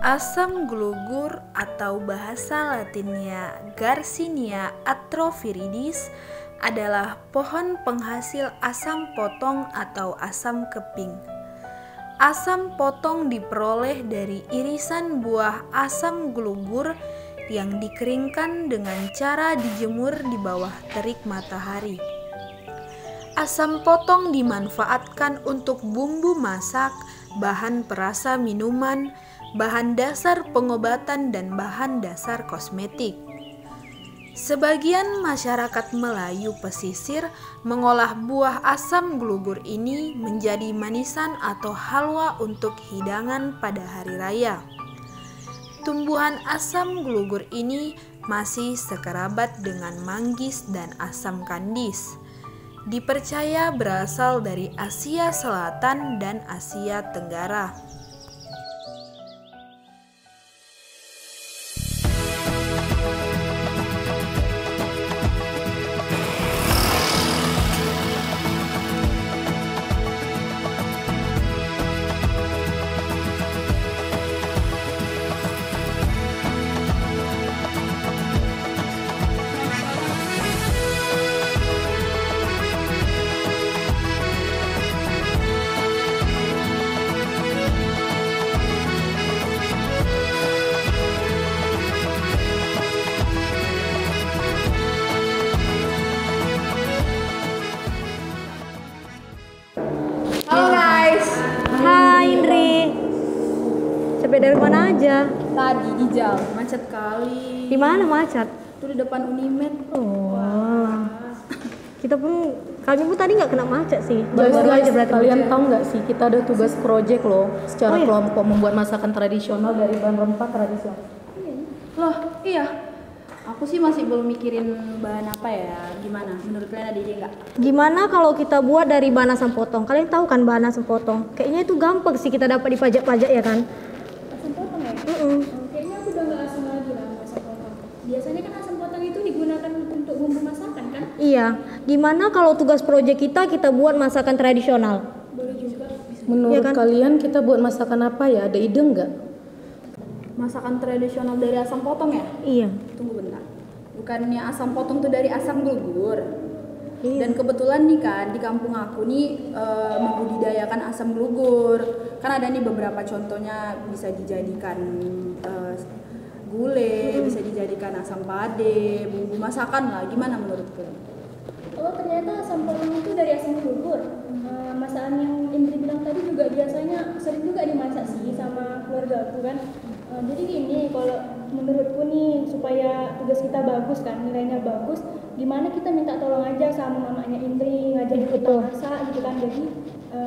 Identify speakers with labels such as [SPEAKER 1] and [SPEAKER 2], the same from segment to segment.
[SPEAKER 1] Asam glugur atau bahasa latinnya Garcinia atrophiridis adalah pohon penghasil asam potong atau asam keping. Asam potong diperoleh dari irisan buah asam glugur yang dikeringkan dengan cara dijemur di bawah terik matahari. Asam potong dimanfaatkan untuk bumbu masak, bahan perasa minuman, bahan dasar pengobatan, dan bahan dasar kosmetik. Sebagian masyarakat Melayu pesisir mengolah buah asam glugur ini menjadi manisan atau halwa untuk hidangan pada hari raya. Tumbuhan asam glugur ini masih sekerabat dengan manggis dan asam kandis. Dipercaya berasal dari Asia Selatan dan Asia Tenggara.
[SPEAKER 2] Dari mana aja?
[SPEAKER 3] Tadi di jalan, macet kali.
[SPEAKER 2] Di mana macet?
[SPEAKER 3] Itu di depan Unimed.
[SPEAKER 2] Oh. Kami pun tadi nggak kena macet sih.
[SPEAKER 4] Baru aja berarti. Kalian tahu nggak sih, kita ada tugas proyek loh secara kelompok membuat masakan tradisional dari bahan rempah tradisional.
[SPEAKER 3] Loh, iya. Aku sih masih belum mikirin bahan apa ya. Gimana? Menurut kalian ada ide nggak?
[SPEAKER 2] Gimana kalau kita buat dari bahan asam potong? Kalian tahu kan bahan asam potong? Kayaknya itu gampang sih kita dapat di pajak-pajak ya kan?
[SPEAKER 5] Asam potong ya? Kayaknya aku udah nggak asam lagi lah asam potong. Biasanya kan asam potong itu digunakan untuk bumbu masakan kan?
[SPEAKER 2] Iya. Gimana kalau tugas proyek kita buat masakan tradisional?
[SPEAKER 5] Boleh juga.
[SPEAKER 4] Menurut
[SPEAKER 2] ya kan?
[SPEAKER 4] kalian kita buat masakan apa ya? Ada ide nggak?
[SPEAKER 3] Masakan tradisional dari asam potong ya?
[SPEAKER 2] Iya.
[SPEAKER 3] Tunggu bentar. Bukannya asam potong tuh dari asam glugur?
[SPEAKER 2] Iya.
[SPEAKER 3] Dan kebetulan nih kan di kampung aku nih membudidayakan asam glugur. Kan ada nih beberapa contohnya, bisa dijadikan gulai, bisa dijadikan asam pade, bumbu masakan lah. Gimana menurut kalian?
[SPEAKER 5] Oh, ternyata asam potong itu dari asam glugur. Masakan yang Indri bilang tadi juga biasanya sering juga dimasak sih sama keluarga aku kan. Jadi gini, kalau menurutku nih supaya tugas kita bagus kan, nilainya bagus, gimana kita minta tolong aja sama mamanya Indri ngajarin kita masak gitu kan, jadi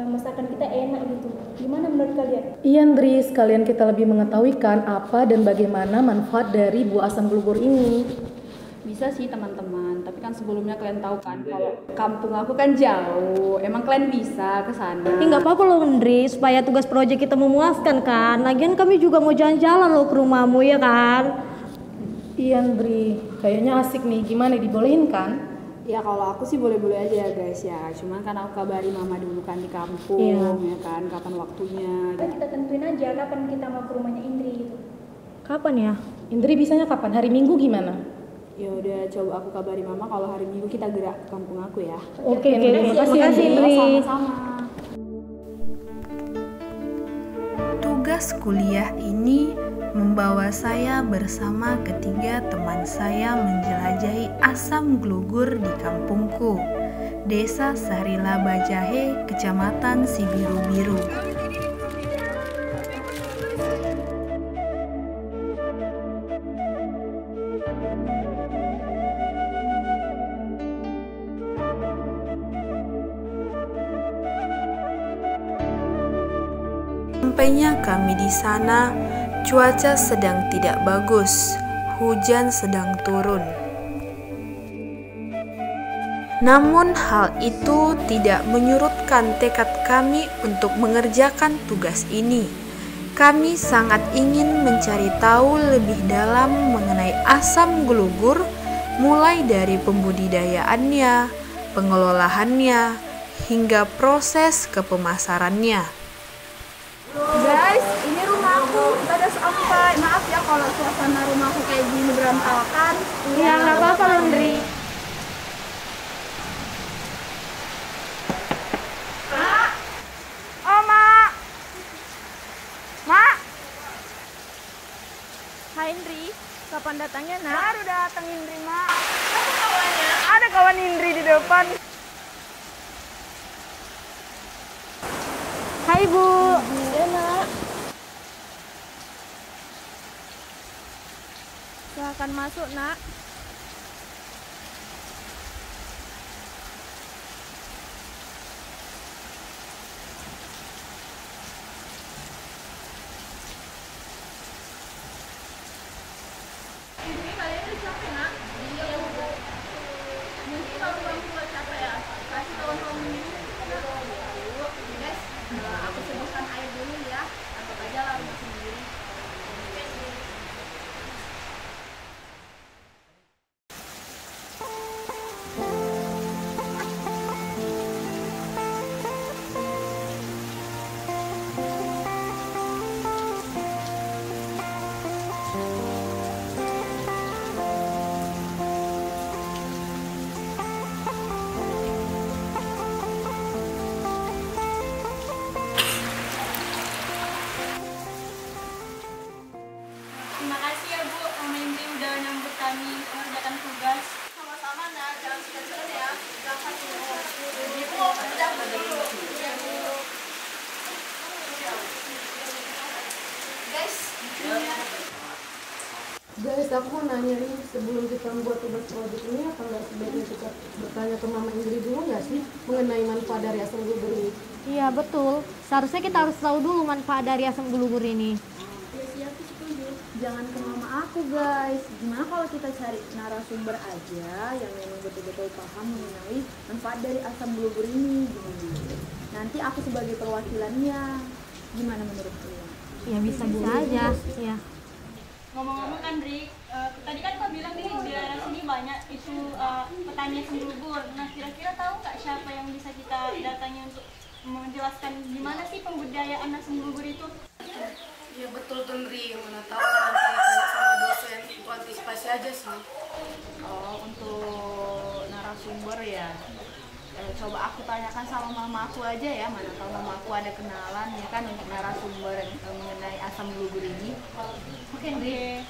[SPEAKER 5] masakan kita enak gitu. Gimana menurut kalian?
[SPEAKER 4] Iya Andri, sekalian kita lebih mengetahui kan apa dan bagaimana manfaat dari buah asam glugur ini.
[SPEAKER 3] Bisa sih teman-teman, tapi kan sebelumnya kalian tahu kan kalau kampung aku kan jauh. Emang kalian bisa ke sana?
[SPEAKER 2] Nggak apa-apa loh Indri, supaya tugas proyek kita memuaskan kan. Lagian kami juga mau jalan-jalan loh ke rumahmu ya kan.
[SPEAKER 4] Iya Andri, kayaknya asik nih. Gimana, dibolehin kan?
[SPEAKER 3] Ya kalau aku sih boleh-boleh aja ya guys ya. Cuman kan aku kabari mama dulu kan di kampung ya kan, kapan waktunya.
[SPEAKER 5] Kita tentuin aja kapan kita mau ke rumahnya Indri gitu.
[SPEAKER 2] Kapan ya?
[SPEAKER 4] Indri bisanya kapan? Hari Minggu gimana?
[SPEAKER 3] Ya udah, coba aku kabari mama kalau hari Minggu kita gerak ke kampung aku ya.
[SPEAKER 4] Oke, makasih
[SPEAKER 2] Indri.
[SPEAKER 3] Sama-sama.
[SPEAKER 1] Tugas kuliah ini membawa saya bersama ketiga teman saya menjelajahi asam glugur di kampungku, Desa Sarila Bajahe, Kecamatan Sibiru-Biru. Sampainya kami di sana, cuaca sedang tidak bagus, hujan sedang turun. Namun hal itu tidak menyurutkan tekad kami untuk mengerjakan tugas ini. Kami sangat ingin mencari tahu lebih dalam mengenai asam glugur, mulai dari pembudidayaannya, pengelolaannya, hingga proses kepemasarannya.
[SPEAKER 3] Guys, ini rumahku. Kita ada Ampai, maaf ya kalau suasana rumahku kayak gini berantakan.
[SPEAKER 2] Iya, nggak apa-apa Londri.
[SPEAKER 3] Oh, Mak. Mak.
[SPEAKER 2] Hai Indri, kapan datangnya nak?
[SPEAKER 3] Baru datang Indri, Mak. Apa kawannya? Ada kawan Indri di depan.
[SPEAKER 2] Hai Bu.
[SPEAKER 5] Iya nak.
[SPEAKER 2] Silahkan masuk nak.
[SPEAKER 3] Aku sebutkan air dulu ya. Anggap aja lah rumah sendiri.
[SPEAKER 5] Terima kasih ya Bu, Mama Indri udah nyambut kami mengerjakan tugas.
[SPEAKER 3] Sama-sama, Nak. Jangan segan-segan ya. Berangkat dulu. Ibu mau berangkat dulu. Iya, Bu. Guys,
[SPEAKER 4] Guys, aku mau nanya nih, sebelum kita membuat tugas proyek ini, apa nggak sebaiknya kita bertanya ke Mama Indri dulu nggak sih mengenai manfaat dari asam gugur ini?
[SPEAKER 2] Iya betul, seharusnya kita harus tahu dulu manfaat dari asam gulugur ini.
[SPEAKER 3] ya sih aku setuju. Jangan ke mama aku, guys. Gimana kalau kita cari narasumber aja yang memang betul-betul paham mengenai manfaat dari asam gugur ini? Gimana? Nanti aku sebagai perwakilannya. Gimana menurut kalian?
[SPEAKER 2] Ya bisa-bisa aja, ya.
[SPEAKER 5] Ngomong-ngomong kan Rik, tadi kan kau bilang nih di daerah sini banyak itu petani asam gugur. Nah kira-kira tahu nggak siapa yang bisa kita datangi untuk menjelaskan gimana sih pembudidayaan asam gugur itu?
[SPEAKER 4] Iya betul tuh Ndri, mana tahu kan nanti tanya sama dosen itu antisipasi aja sih.
[SPEAKER 3] Oh, untuk narasumber ya. Coba aku tanyakan sama mama aku aja ya, mana tahu mama aku ada kenalan ya kan untuk narasumber mengenai asam gugur ini. Oke, Ndri.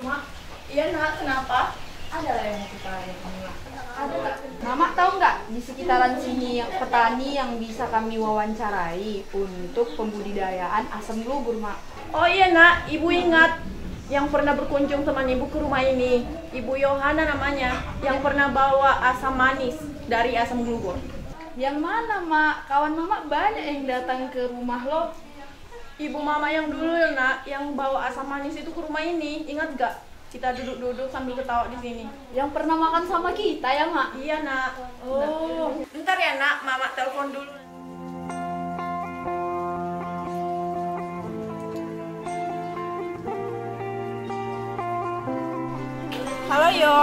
[SPEAKER 3] Mak, iya nak, kenapa? Ada lah yang kita lihat Mak. Ada nggak? Mama tahu nggak di sekitaran sini yang petani yang bisa kami wawancarai untuk pembudidayaan asam gugur, Mak? Oh iya nak, ibu ingat yang pernah berkunjung teman ibu ke rumah ini, Ibu Yohana namanya, yang pernah bawa asam manis dari asam gugur. Yang mana, Mak? Kawan Mama banyak yang datang ke rumah lo. Ibu Mama yang dulu ya, Nak, yang bawa asam manis itu ke rumah ini. Ingat gak? Kita duduk-duduk sambil ketawa di sini. Yang pernah makan sama kita ya, Mak? Iya, Nak. Oh. Bentar ya, Nak. Mama telepon dulu. Halo, Yo.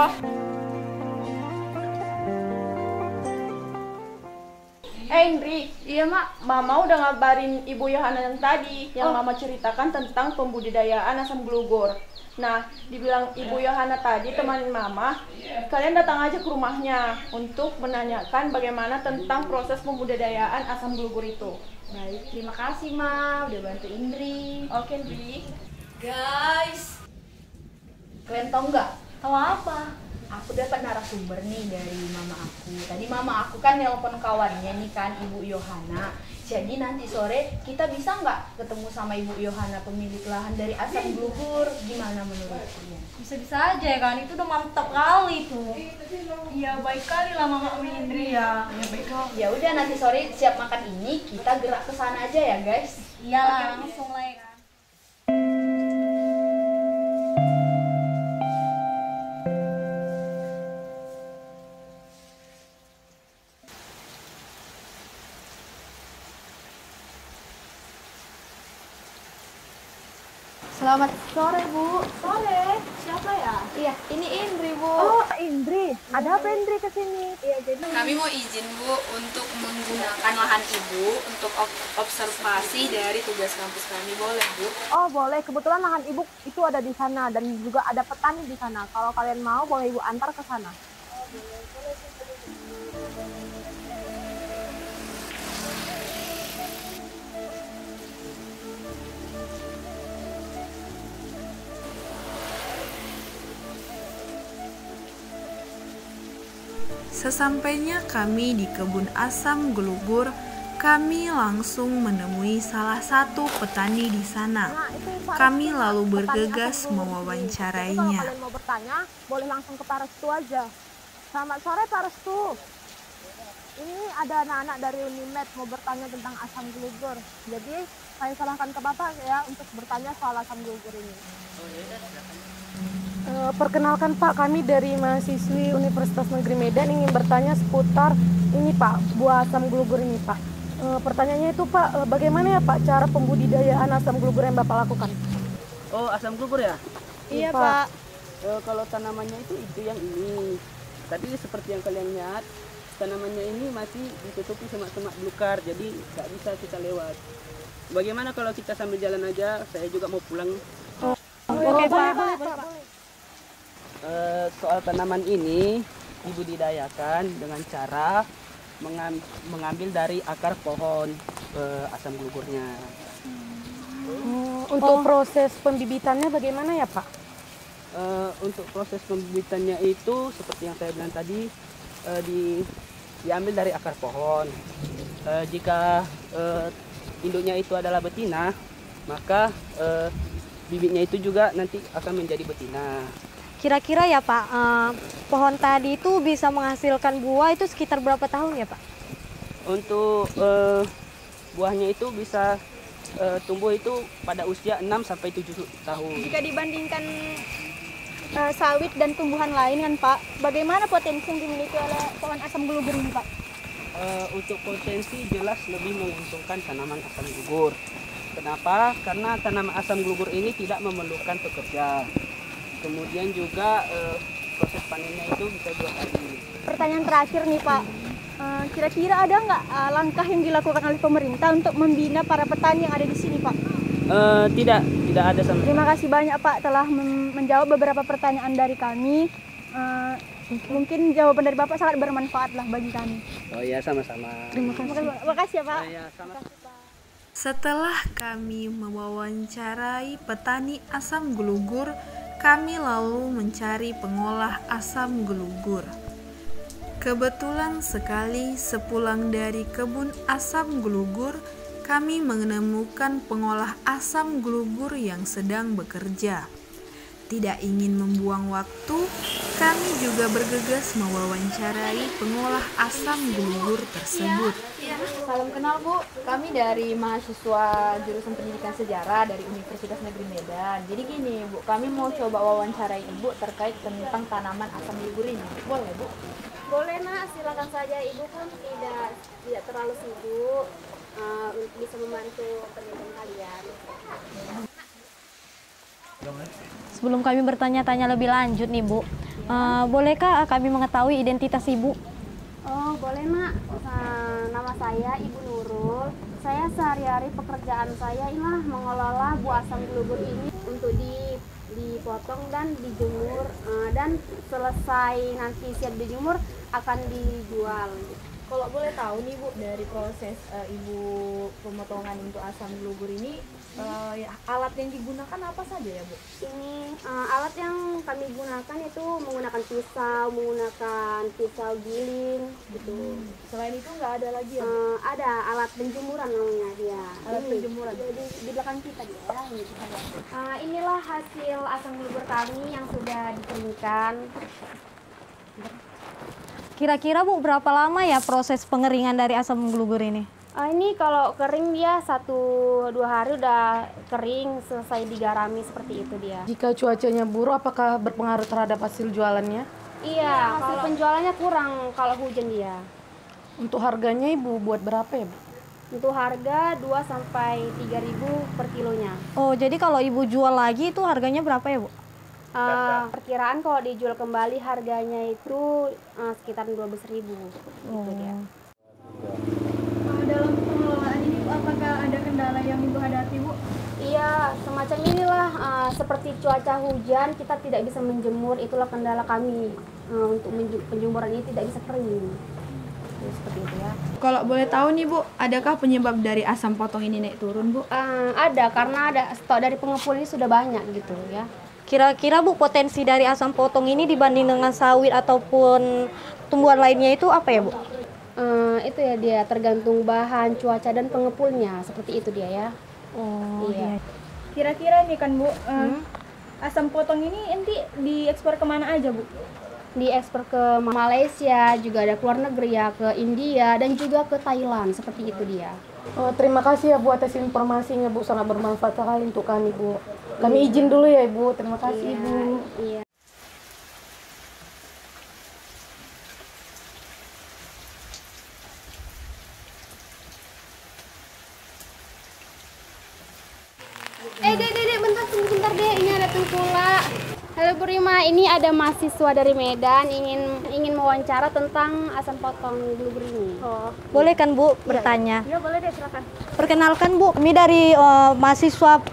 [SPEAKER 3] Indri, iya Mak, Mama udah ngabarin Ibu Yohana yang tadi, yang Mama ceritakan tentang pembudidayaan asam gugur. Nah, dibilang Ibu Yohana tadi, teman Mama, kalian datang aja ke rumahnya untuk menanyakan bagaimana tentang proses pembudidayaan asam gugur itu. Baik, terima kasih Ma, udah bantu Indri. Oke Indri. Guys, kalian tahu nggak?
[SPEAKER 2] Tahu apa?
[SPEAKER 3] Aku dapat narasumber nih dari mama aku. Tadi mama aku kan nelpon kawannya nih kan, Ibu Yohana. Jadi nanti sore kita bisa nggak ketemu sama Ibu Yohana, pemilik lahan dari asam gugur? Gimana menurut kalian?
[SPEAKER 2] Bisa-bisa aja ya kan, itu udah mantap kali tuh.
[SPEAKER 5] Iya baik kali lah Mama Indri ya.
[SPEAKER 2] Ya baik kok.
[SPEAKER 3] Ya udah nanti sore siap makan ini kita gerak ke sana aja ya guys.
[SPEAKER 2] Iya langsung lah ya kan.
[SPEAKER 3] Selamat sore, Bu. Sore. Siapa ya? Iya, ini Indri, Bu.
[SPEAKER 2] Oh, Indri. Ada apa Indri ke sini?
[SPEAKER 3] Iya, jadi kami mau izin, Bu, untuk menggunakan lahan Ibu untuk observasi dari tugas kampus kami. Boleh, Bu?
[SPEAKER 2] Oh, boleh. Kebetulan lahan Ibu itu ada di sana dan juga ada petani di sana. Kalau kalian mau, boleh Ibu antar ke sana.
[SPEAKER 1] Sesampainya kami di kebun asam Gelugur, kami langsung menemui salah satu petani di sana. Kami lalu bergegas mewawancarainya.
[SPEAKER 2] Kalau kalian mau bertanya, boleh langsung ke Pak Restu aja. Selamat sore Pak Restu. Ini ada anak-anak dari Unimed mau bertanya tentang asam gelugur. Jadi saya salahkan ke Bapak ya untuk bertanya soal asam gelugur ini.
[SPEAKER 4] Perkenalkan Pak, kami dari mahasiswi Universitas Negeri Medan ingin bertanya seputar ini Pak, buah asam gelugur ini Pak. Pertanyaannya itu Pak, bagaimana ya Pak cara pembudidayaan asam gelugur yang Bapak lakukan?
[SPEAKER 6] Oh, asam gugur ya?
[SPEAKER 2] Iya Pak.
[SPEAKER 6] Kalau tanamannya itu yang ini. Tadi seperti yang kalian lihat, tanamannya ini masih ditutupi semak-semak belukar, jadi nggak bisa kita lewat. Bagaimana kalau kita sambil jalan aja? Saya juga mau pulang.
[SPEAKER 2] Oke Pak.
[SPEAKER 6] Soal tanaman ini dibudidayakan dengan cara mengambil dari akar pohon asam gelugurnya.
[SPEAKER 4] Untuk proses pembibitannya bagaimana ya Pak?
[SPEAKER 6] Untuk proses pembibitannya itu seperti yang saya bilang tadi, diambil dari akar pohon. Jika induknya itu adalah betina, maka bibitnya itu juga nanti akan menjadi betina.
[SPEAKER 2] Kira-kira ya Pak, pohon tadi itu bisa menghasilkan buah itu sekitar berapa tahun ya Pak?
[SPEAKER 6] Untuk buahnya itu bisa tumbuh itu pada usia 6-7 tahun.
[SPEAKER 5] Jika dibandingkan sawit dan tumbuhan lain kan Pak, bagaimana potensi yang dimiliki oleh pohon asam gelugur ini Pak?
[SPEAKER 6] Untuk potensi jelas lebih menguntungkan tanaman asam gelugur. Kenapa? Karena tanaman asam gelugur ini tidak memerlukan pekerja. Kemudian juga proses panennya itu bisa 2 kali.
[SPEAKER 5] Pertanyaan terakhir nih Pak, kira-kira ada nggak langkah yang dilakukan oleh pemerintah untuk membina para petani yang ada di sini Pak?
[SPEAKER 6] Tidak ada sama.
[SPEAKER 5] Terima kasih banyak Pak telah menjawab beberapa pertanyaan dari kami. Mungkin jawaban dari Bapak sangat bermanfaat lah bagi kami.
[SPEAKER 6] Oh ya, sama-sama.
[SPEAKER 5] Terima kasih ya Pak.
[SPEAKER 6] Ya, sama.
[SPEAKER 1] Setelah kami mewawancarai petani asam gelugur, kami lalu mencari pengolah asam gelugur. Kebetulan sekali sepulang dari kebun asam gelugur, kami menemukan pengolah asam gelugur yang sedang bekerja. Tidak ingin membuang waktu, kami juga bergegas mewawancarai pengolah asam gelugur tersebut.
[SPEAKER 3] Salam kenal, Bu. Kami dari mahasiswa jurusan Pendidikan Sejarah dari Universitas Negeri Medan. Jadi gini, Bu, kami mau coba wawancarai Ibu terkait tentang tanaman asam gelugur ini. Boleh, Bu?
[SPEAKER 7] Boleh nak, silakan saja. Ibu pun tidak terlalu sibuk, bisa membantu penelitian kalian.
[SPEAKER 2] Sebelum kami bertanya-tanya lebih lanjut nih Bu, bolehkah kami mengetahui identitas Ibu?
[SPEAKER 7] Oh boleh nak, nama saya Ibu Nurul. Saya sehari-hari pekerjaan saya ialah mengelola buah asam gelugur ini untuk dipotong dan dijemur, dan selesai nanti siap dijemur akan dijual.
[SPEAKER 3] Kalau boleh tahu nih Bu, dari proses Ibu pemotongan untuk asam gelugur ini, alat yang digunakan apa saja ya Bu?
[SPEAKER 7] Ini alat yang kami gunakan itu menggunakan pisau giling gitu.
[SPEAKER 3] Selain itu nggak ada lagi ya Bu?
[SPEAKER 7] Ada alat penjemuran namanya dia.
[SPEAKER 3] Alat penjemuran.
[SPEAKER 7] Di belakang kita dia. Gitu. Inilah hasil asam gelugur kami yang sudah dikeringkan.
[SPEAKER 2] Kira-kira Bu, berapa lama ya proses pengeringan dari asam gelugur ini?
[SPEAKER 7] Ini kalau kering dia 1-2 hari udah kering, selesai digarami seperti itu dia.
[SPEAKER 4] Jika cuacanya buruk, apakah berpengaruh terhadap hasil jualannya?
[SPEAKER 7] Iya, hasil penjualannya kurang kalau hujan dia.
[SPEAKER 4] Untuk harganya Ibu buat berapa ya Bu?
[SPEAKER 7] Untuk harga 2 sampai 3.000 per kilonya.
[SPEAKER 8] Oh, jadi kalau Ibu jual lagi itu harganya berapa ya, Bu?
[SPEAKER 7] Perkiraan kalau dijual kembali harganya itu sekitar 12.000.
[SPEAKER 8] Oh.
[SPEAKER 7] Itu dia.
[SPEAKER 5] Dalam pengelolaan ini apakah ada kendala yang Ibu hadapi, Bu?
[SPEAKER 7] Iya, semacam inilah seperti cuaca hujan kita tidak bisa menjemur, itulah kendala kami untuk penjemuran ini tidak bisa kering. Seperti itu ya.
[SPEAKER 3] Kalau boleh tahu nih Bu, adakah penyebab dari asam potong ini naik turun Bu?
[SPEAKER 7] Ada, karena ada stok dari pengepul ini sudah banyak gitu ya.
[SPEAKER 8] Kira-kira Bu, potensi dari asam potong ini dibanding dengan sawit ataupun tumbuhan lainnya itu apa ya, Bu?
[SPEAKER 7] Itu ya dia tergantung bahan, cuaca dan pengepulnya, seperti itu dia ya.
[SPEAKER 8] Oh iya.
[SPEAKER 5] Kira-kira nih kan Bu, asam potong ini nanti diekspor kemana aja, Bu?
[SPEAKER 7] Diekspor ke Malaysia, juga ada keluar negeri ya, ke India dan juga ke Thailand, seperti itu dia.
[SPEAKER 4] Oh, terima kasih ya Bu atas informasinya, Bu, sangat bermanfaat sekali untuk kami, Bu. Kami izin dulu ya Ibu, terima kasih Bu.
[SPEAKER 7] Iya. Dek, bentar, sebentar deh, ini ada tengkulak. Halo Bu Rima, ini ada mahasiswa dari Medan ingin mewawancara tentang asam potong blueberry ini.
[SPEAKER 8] Oh, boleh kan Bu bertanya?
[SPEAKER 7] Iya boleh deh, silakan.
[SPEAKER 8] Perkenalkan Bu, kami dari mahasiswa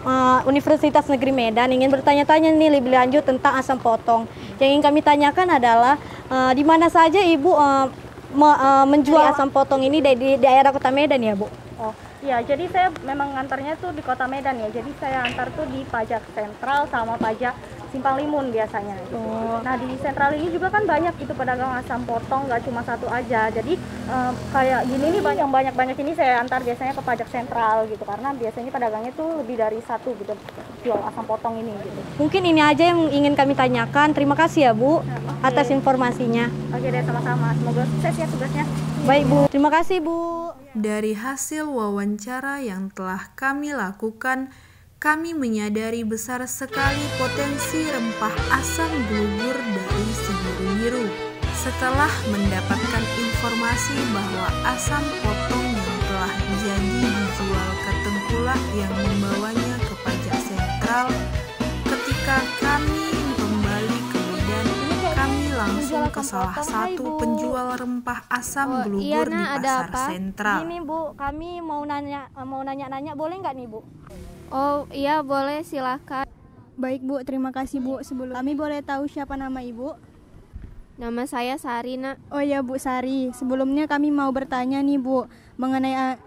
[SPEAKER 8] Universitas Negeri Medan ingin bertanya-tanya nih lebih lanjut tentang asam potong. Yang ingin kami tanyakan adalah di mana saja Ibu menjual asam potong ini di daerah Kota Medan ya Bu?
[SPEAKER 9] Oh, ya, jadi saya memang ngantarnya tuh di Kota Medan ya. Jadi saya antar tuh di pajak sentral sama pajak Simpang Limun biasanya. Oh. Nah di sentral ini juga kan banyak itu pedagang asam potong, nggak cuma satu aja. Jadi kayak gini nih banyak ini saya antar biasanya ke pajak sentral gitu, karena biasanya pedagangnya tuh lebih dari satu gitu jual asam potong ini gitu.
[SPEAKER 8] Mungkin ini aja yang ingin kami tanyakan. Terima kasih ya Bu atas informasinya.
[SPEAKER 9] Oke deh, sama-sama. Semoga sukses ya tugasnya.
[SPEAKER 8] Baik Bu, terima kasih Bu.
[SPEAKER 1] Dari hasil wawancara yang telah kami lakukan, kami menyadari besar sekali potensi rempah asam glugur dari Sibiru-biru. Setelah mendapatkan informasi bahwa asam potong yang telah jadi dijual ke tengkulak yang membawanya ke pajak sentral, ketika kami kembali ke Medan, kami langsung ke salah satu penjual rempah asam glugur di pasar sentral.
[SPEAKER 8] Ini Bu, kami mau nanya-nanya boleh nggak nih Bu?
[SPEAKER 7] Oh iya boleh, silakan.
[SPEAKER 5] Baik Bu, terima kasih Bu. Sebelum kami boleh tahu siapa nama Ibu?
[SPEAKER 7] Nama saya Sari, Nak.
[SPEAKER 5] Oh ya Bu Sari, sebelumnya kami mau bertanya nih Bu mengenai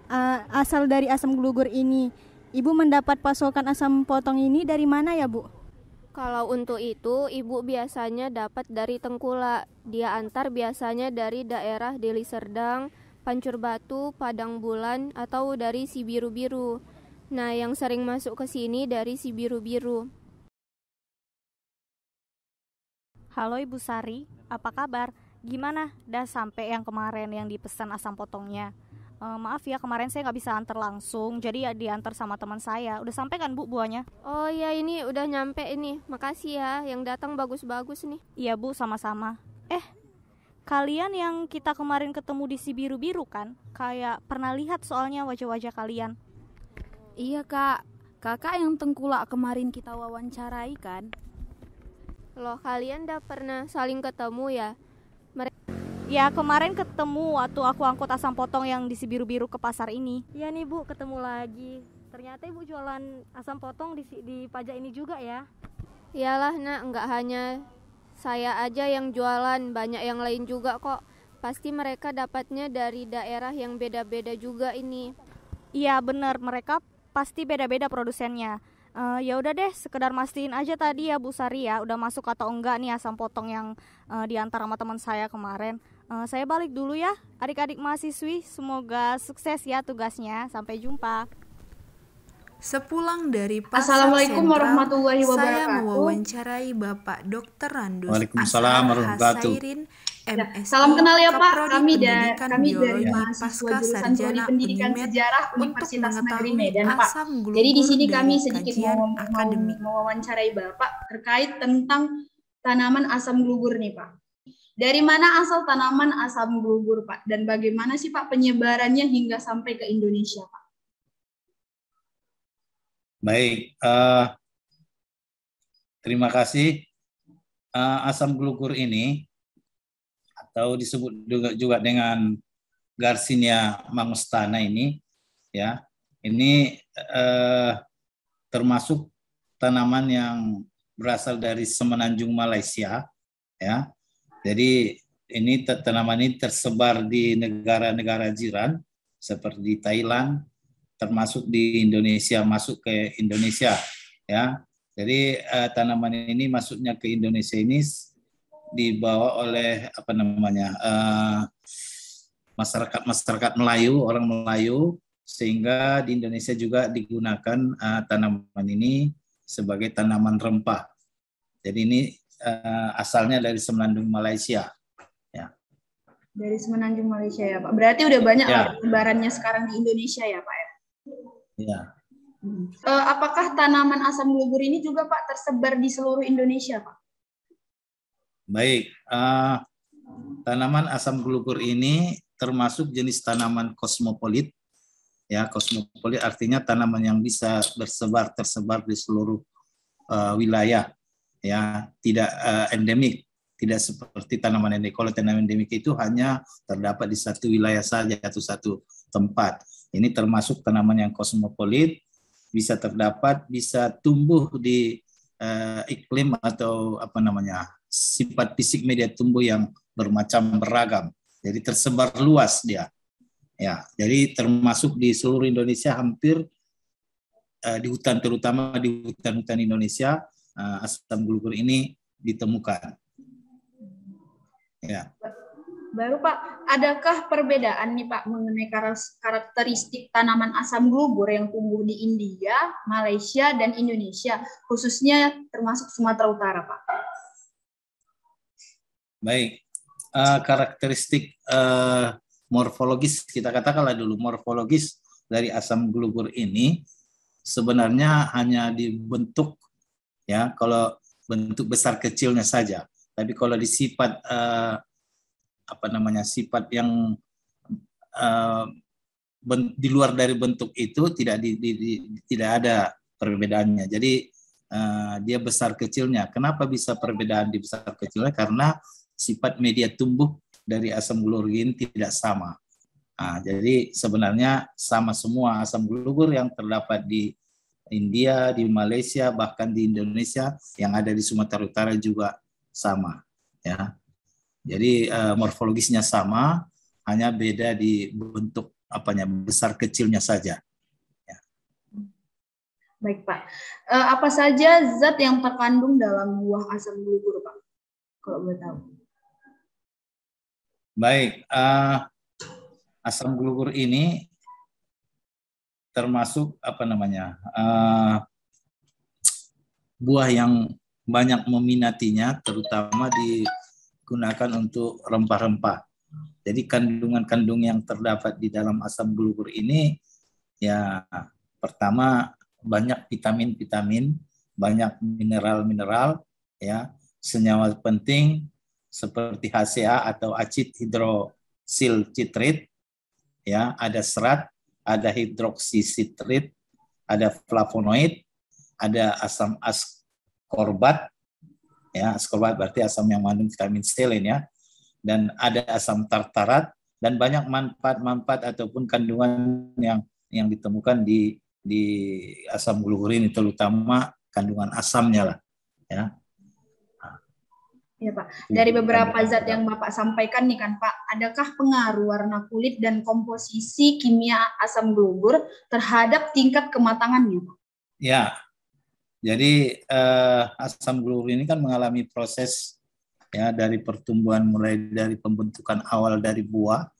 [SPEAKER 5] asal dari asam glugur ini. Ibu mendapat pasokan asam potong ini dari mana ya Bu?
[SPEAKER 7] Kalau untuk itu, Ibu biasanya dapat dari tengkulak. Dia antar biasanya dari daerah Deli Serdang, Pancur Batu, Padang Bulan, atau dari Sibiru-biru. Nah, yang sering masuk ke sini dari Sibiru-biru.
[SPEAKER 10] Halo Ibu Sari, apa kabar? Gimana? Dah sampai yang kemarin yang dipesan asam potongnya? Maaf ya, kemarin saya nggak bisa antar langsung, jadi ya diantar sama teman saya. Udah sampai kan Bu buahnya?
[SPEAKER 7] Oh ya, ini udah nyampe ini. Makasih ya, yang datang bagus-bagus nih.
[SPEAKER 10] Iya Bu, sama-sama. Kalian yang kita kemarin ketemu di Sibiru-biru kan? Kayak pernah lihat soalnya wajah-wajah kalian.
[SPEAKER 11] Iya Kak, kakak yang tengkulak kemarin kita wawancarai kan?
[SPEAKER 7] Loh, kalian udah pernah saling ketemu ya?
[SPEAKER 10] Ya, kemarin ketemu waktu aku angkut asam potong yang di Sibiru-biru ke pasar ini.
[SPEAKER 8] Iya nih Bu, ketemu lagi. Ternyata Ibu jualan asam potong di pajak ini juga ya?
[SPEAKER 7] Iyalah Nak, nggak hanya saya aja yang jualan, banyak yang lain juga kok. Pasti mereka dapatnya dari daerah yang beda-beda juga ini.
[SPEAKER 10] Iya bener, mereka pasti beda-beda produsennya. Ya udah deh, sekedar mastiin aja tadi ya Bu Sari ya, udah masuk atau enggak nih asam potong yang diantar sama teman saya kemarin. Saya balik dulu ya, adik-adik mahasiswi, semoga sukses ya tugasnya. Sampai jumpa.
[SPEAKER 1] Sepulang dari pasar
[SPEAKER 12] Assalamualaikum
[SPEAKER 1] sentral,
[SPEAKER 12] warahmatullahi
[SPEAKER 1] saya
[SPEAKER 12] wabarakatuh.
[SPEAKER 1] mewawancarai Bapak Dr. Randus
[SPEAKER 12] Waalaikumsalam warahmatullahi
[SPEAKER 1] Hasairin, MSI,
[SPEAKER 12] Salam kenal ya Pak,
[SPEAKER 1] Kaprodi
[SPEAKER 12] kami
[SPEAKER 1] Pendidikan
[SPEAKER 12] dari
[SPEAKER 1] Biologi
[SPEAKER 12] mahasiswa
[SPEAKER 1] Pasca
[SPEAKER 12] jurusan Prodi
[SPEAKER 1] Sarjana
[SPEAKER 12] Pendidikan
[SPEAKER 1] Unimed
[SPEAKER 12] Sejarah
[SPEAKER 1] untuk
[SPEAKER 12] Universitas Negeri
[SPEAKER 1] mengetahui
[SPEAKER 12] Medan Pak.
[SPEAKER 1] asam glugur
[SPEAKER 12] Jadi di sini
[SPEAKER 1] dari
[SPEAKER 12] kami sedikit
[SPEAKER 1] kajian akademik.
[SPEAKER 12] mewawancarai Bapak terkait tentang tanaman asam glugur nih Pak.
[SPEAKER 3] Dari mana asal tanaman asam gugur, Pak? Dan bagaimana sih, Pak, penyebarannya hingga sampai ke Indonesia, Pak?
[SPEAKER 12] Baik, terima kasih. Asam gugur ini atau disebut juga dengan Garcinia mangostana ini, ya, ini termasuk tanaman yang berasal dari semenanjung Malaysia, ya. Jadi ini tanaman ini tersebar di negara-negara jiran seperti Thailand, termasuk di Indonesia, masuk ke Indonesia, ya. Jadi tanaman ini masuknya ke Indonesia ini dibawa oleh masyarakat Melayu, orang Melayu, sehingga di Indonesia juga digunakan tanaman ini sebagai tanaman rempah. Jadi ini asalnya dari semenanjung Malaysia. Ya.
[SPEAKER 3] Dari semenanjung Malaysia ya, Pak. Berarti udah banyak
[SPEAKER 12] ya.
[SPEAKER 3] Penyebarannya sekarang di Indonesia ya, Pak?
[SPEAKER 12] Ya.
[SPEAKER 3] Apakah tanaman asam gugur ini juga, Pak, tersebar di seluruh Indonesia, Pak?
[SPEAKER 12] Baik, tanaman asam gugur ini termasuk jenis tanaman kosmopolit. Ya, kosmopolit artinya tanaman yang bisa tersebar di seluruh wilayah. Ya, tidak endemik, tidak seperti tanaman endemik. Kalau tanaman endemik itu hanya terdapat di satu wilayah saja atau satu tempat. Ini termasuk tanaman yang kosmopolit, bisa terdapat, bisa tumbuh di iklim atau sifat fisik media tumbuh yang beragam. Jadi tersebar luas dia. Ya, jadi termasuk di seluruh Indonesia hampir di hutan, terutama di hutan-hutan Indonesia, asam gugur ini ditemukan. Ya.
[SPEAKER 3] Baru, Pak, adakah perbedaan nih, Pak, mengenai karakteristik tanaman asam gugur yang tumbuh di India, Malaysia, dan Indonesia, khususnya termasuk Sumatera Utara, Pak?
[SPEAKER 12] Baik, karakteristik morfologis, kita katakanlah dulu morfologis dari asam gugur ini sebenarnya hanya dibentuk, ya, kalau bentuk besar kecilnya saja. Tapi kalau di sifat sifat yang di luar dari bentuk itu tidak ada perbedaannya. Jadi dia besar kecilnya. Kenapa bisa perbedaan di besar kecilnya? Karena sifat media tumbuh dari asam gugur ini tidak sama. Jadi sebenarnya sama semua asam gugur yang terdapat di India, di Malaysia, bahkan di Indonesia, yang ada di Sumatera Utara juga sama. Ya. Jadi morfologisnya sama, hanya beda di bentuk besar kecilnya saja. Ya.
[SPEAKER 3] Baik, Pak. Apa saja zat yang terkandung dalam buah asam gugur, Pak? Kalau boleh tahu.
[SPEAKER 12] Baik, asam gugur ini termasuk buah yang banyak meminatinya, terutama digunakan untuk rempah-rempah. Jadi kandungan-kandung yang terdapat di dalam asam gugur ini, ya, pertama banyak vitamin-vitamin, banyak mineral-mineral, ya, senyawa penting seperti HCA atau acid hidroksil citrit, ya, ada serat, ada hidroksisitrit, ada flavonoid, ada asam askorbat, ya, askorbat berarti asam yang mengandung vitamin C lainnya, dan ada asam tartarat, dan banyak manfaat-manfaat ataupun kandungan yang ditemukan di asam gugur ini, terutama kandungan asamnya lah, ya.
[SPEAKER 3] Ya, Pak. Dari beberapa zat yang Bapak sampaikan nih kan, Pak, adakah pengaruh warna kulit dan komposisi kimia asam gugur terhadap tingkat kematangannya, Pak?
[SPEAKER 12] Ya, jadi asam gugur ini kan mengalami proses, ya, dari pertumbuhan, mulai dari pembentukan awal dari buah,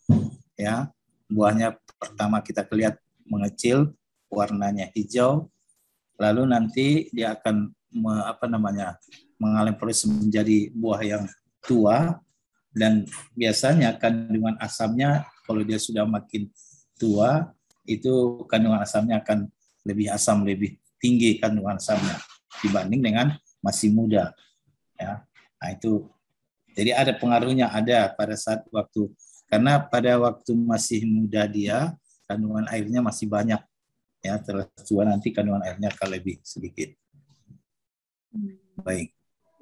[SPEAKER 12] ya. Buahnya pertama kita lihat mengecil, warnanya hijau, lalu nanti dia akan mengalami proses menjadi buah yang tua, dan biasanya kandungan asamnya kalau dia sudah makin tua itu kandungan asamnya akan lebih asam, lebih tinggi kandungan asamnya dibanding dengan masih muda, ya. Nah, itu Jadi ada pengaruhnya, ada pada saat waktu, karena pada waktu masih muda dia kandungan airnya masih banyak, ya terus tua nanti kandungan airnya akan lebih sedikit. Baik.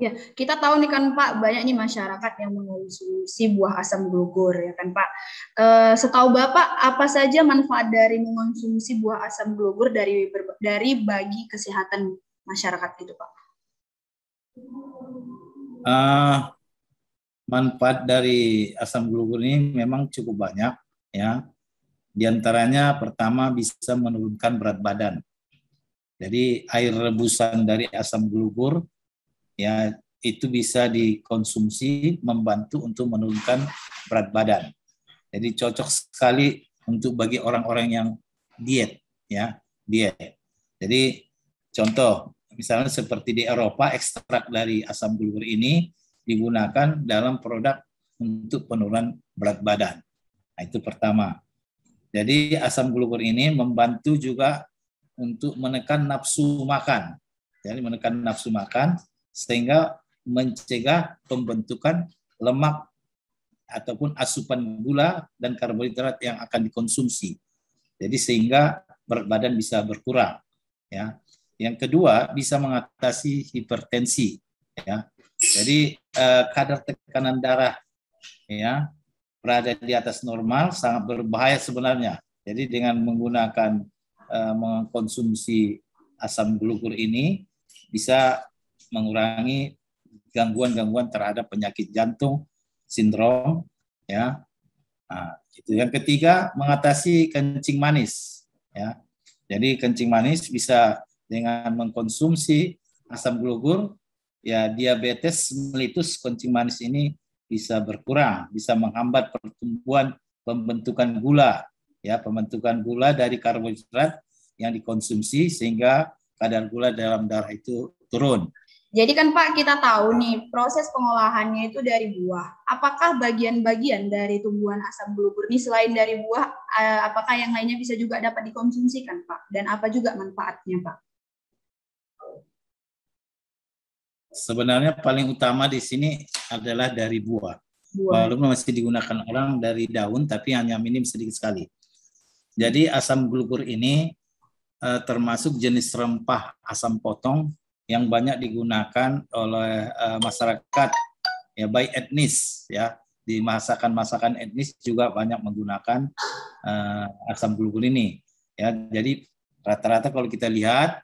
[SPEAKER 3] Ya, kita tahu nih kan Pak, banyak nih masyarakat yang mengonsumsi buah asam glugur ya kan Pak. Setahu Bapak, apa saja manfaat dari mengonsumsi buah asam glugur dari bagi kesehatan masyarakat itu Pak?
[SPEAKER 12] Manfaat dari asam glugur ini memang cukup banyak, ya. Di antaranya pertama bisa menurunkan berat badan. Jadi air rebusan dari asam glugur ya itu bisa dikonsumsi membantu untuk menurunkan berat badan. Jadi cocok sekali untuk bagi orang-orang yang diet, ya, diet. Jadi contoh misalnya seperti di Eropa, ekstrak dari asam glugur ini digunakan dalam produk untuk penurunan berat badan. Nah, itu pertama. Jadi asam glugur ini membantu juga untuk menekan nafsu makan. Jadi menekan nafsu makan sehingga mencegah pembentukan lemak ataupun asupan gula dan karbohidrat yang akan dikonsumsi. Jadi sehingga berat badan bisa berkurang, ya. Yang kedua bisa mengatasi hipertensi, ya. Jadi kadar tekanan darah ya berada di atas normal sangat berbahaya sebenarnya. Jadi dengan menggunakan mengkonsumsi asam glugur ini bisa mengurangi gangguan-gangguan terhadap penyakit jantung, sindrom, ya. Nah, itu yang ketiga mengatasi kencing manis, ya. Jadi kencing manis bisa dengan mengkonsumsi asam glugur, ya diabetes mellitus kencing manis ini bisa berkurang, bisa menghambat pertumbuhan pembentukan gula, ya pembentukan gula dari karbohidrat yang dikonsumsi sehingga kadar gula dalam darah itu turun.
[SPEAKER 3] Jadi kan Pak kita tahu nih proses pengolahannya itu dari buah. Apakah bagian-bagian dari tumbuhan asam glugur ini selain dari buah, apakah yang lainnya bisa juga dapat dikonsumsikan Pak? Dan apa juga manfaatnya Pak?
[SPEAKER 12] Sebenarnya paling utama di sini adalah dari buah. Walaupun masih digunakan orang dari daun, tapi hanya minim sedikit sekali. Jadi asam glugur ini termasuk jenis rempah asam potong yang banyak digunakan oleh masyarakat ya baik etnis ya di masakan-masakan etnis juga banyak menggunakan asam glugur ini ya. Jadi rata-rata kalau kita lihat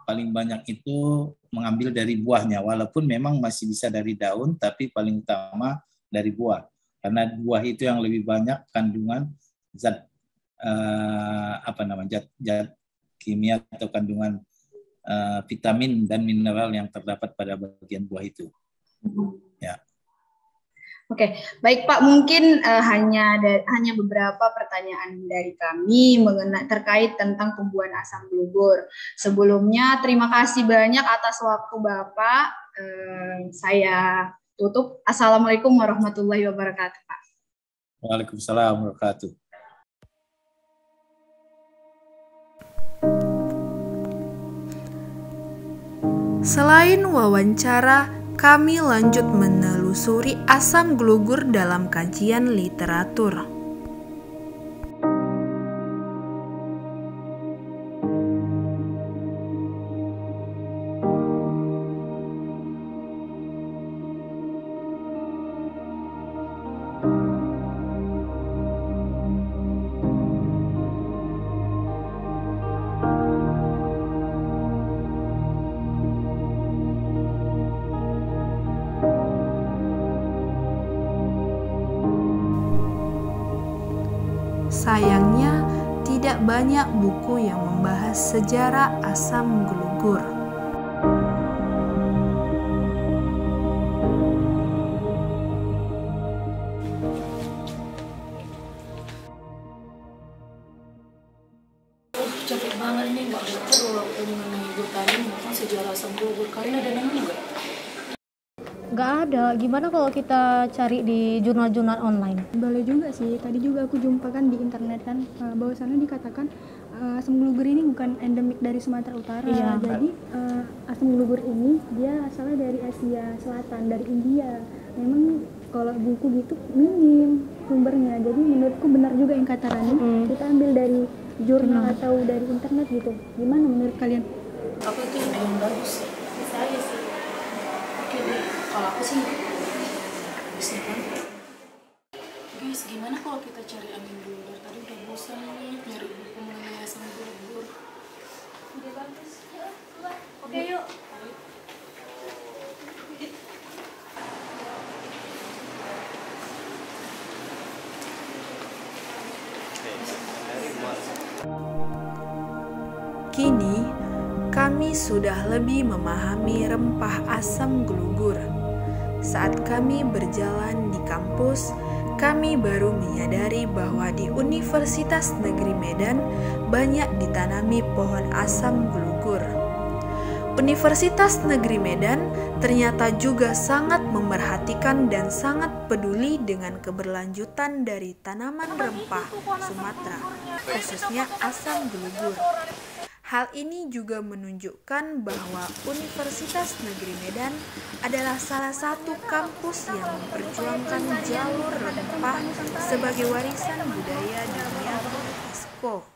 [SPEAKER 12] paling banyak itu mengambil dari buahnya, walaupun memang masih bisa dari daun, tapi paling utama dari buah. Karena buah itu yang lebih banyak kandungan zat zat kimia atau kandungan vitamin dan mineral yang terdapat pada bagian buah itu. Ya.
[SPEAKER 3] Oke, baik Pak, mungkin hanya beberapa pertanyaan dari kami terkait tentang tumbuhan asam glugur. Sebelumnya terima kasih banyak atas waktu Bapak. Saya tutup. Assalamualaikum warahmatullahi wabarakatuh, Pak.
[SPEAKER 12] Waalaikumsalam warahmatullahi wabarakatuh.
[SPEAKER 1] Selain wawancara, kami lanjut menelusuri asam glugur dalam kajian literatur. Sayangnya, tidak banyak buku yang membahas sejarah asam glugur.
[SPEAKER 4] Capek banget nih Mbak Dokter waktu mengenai botani maupun sejarah asam glugur. Karin ada nemu nggak?
[SPEAKER 8] Nggak ada. Gimana kalau kita cari di jurnal-jurnal online?
[SPEAKER 5] Boleh juga sih. Tadi juga aku jumpa kan di internet kan bahwasannya dikatakan asam glugur ini bukan endemik dari Sumatera Utara. Jadi asam glugur ini dia asalnya dari Asia Selatan, dari India. memang kalau buku gitu minim sumbernya. Jadi menurutku benar juga yang kata Rani, kita ambil dari jurnal atau dari internet gitu. Gimana menurut kalian?
[SPEAKER 13] Aku itu ide yang bagus. Bisa aja sih. Oke deh, kalau aku sih bisa kan. Guys, gimana kalau kita cari angin dulu? Dari tadi udah bosan nih nyari buku mengenai asam glugur. Ide bagus. Oke, yuk.
[SPEAKER 1] Kini, kami sudah lebih memahami rempah asam glugur. Saat kami berjalan di kampus, kami baru menyadari bahwa di Universitas Negeri Medan banyak ditanami pohon asam glugur. Universitas Negeri Medan ternyata juga sangat memerhatikan dan sangat peduli dengan keberlanjutan dari tanaman rempah Sumatera, khususnya asam glugur. Hal ini juga menunjukkan bahwa Universitas Negeri Medan adalah salah satu kampus yang memperjuangkan jalur rempah sebagai warisan budaya dunia UNESCO.